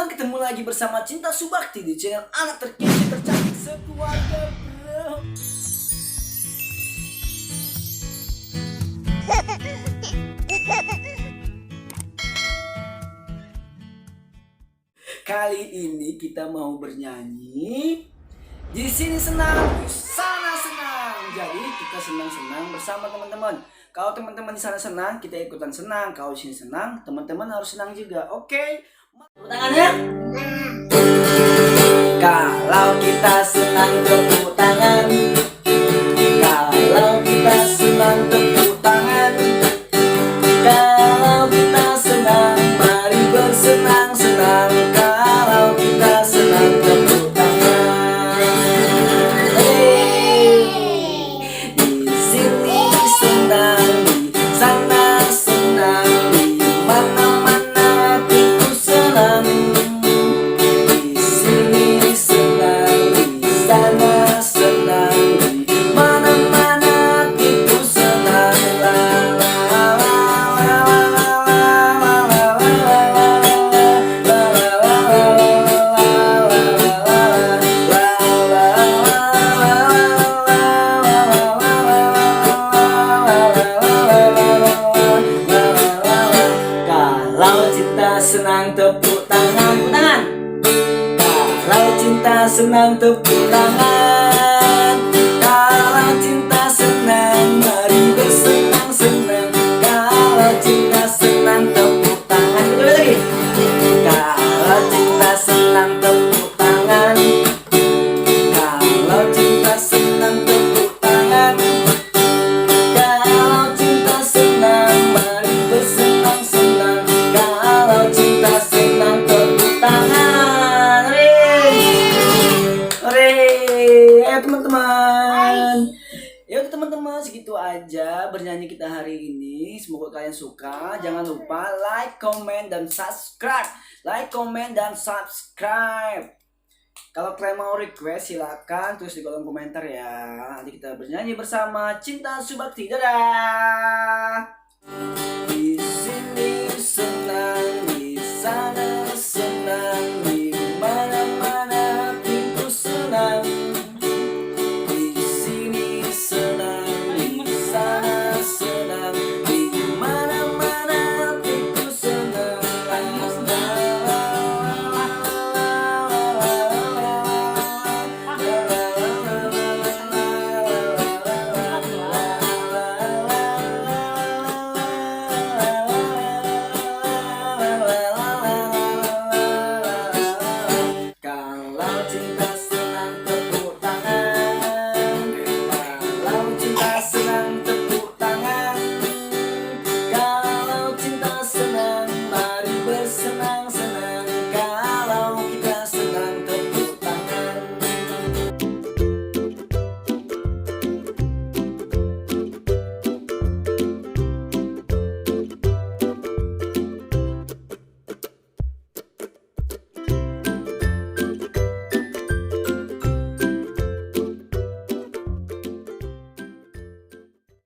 teman-teman, ketemu lagi bersama Cinta Subakti di channel anak terkece tercantik sekeluarga bro. Kali ini kita mau bernyanyi. Di sini senang, di sana senang. Jadi kita senang-senang bersama teman-teman. Kalau teman-teman di sana senang, kita ikutan senang. Kalau di sini senang, teman-teman harus senang juga. Oke? Tepuk tangannya. Kalau kita senang tepuk tangan. Kalau kita senang tepuk tangan. Kalau kita senang, mari bersenang-senang. Kalau kita senang tepuk tangan. Di sini senang, di sana senang, di mana-mana hatiku senang. Di sini senang, di sana senang, di mana-mana hatiku senang. La la la la la la la la Kalau cinta senang tepuk tangan, tepuk tangan. Kalau cinta senang tepuk tangan. Kalau cinta senang, mari bersenang-senang. Kalau cinta senang tepuk tangan. Coba lagi. Kalau cinta senang tepuk tangan. Kalau cinta senang tepuk tangan. Kalau cinta senang, mari bersenang-senang. Kalau cinta senang tepuk tangan. Hore. Ayo teman-teman. Ya udah teman-teman, segitu aja bernyanyi kita hari ini. Semoga kalian suka. Jangan lupa like, comment, dan subscribe. Like, comment, dan subscribe. Kalau kalian mau request silakan tulis di kolom komentar ya. Nanti kita bernyanyi bersama Cinta Subakti. Dadah. Di sini senang.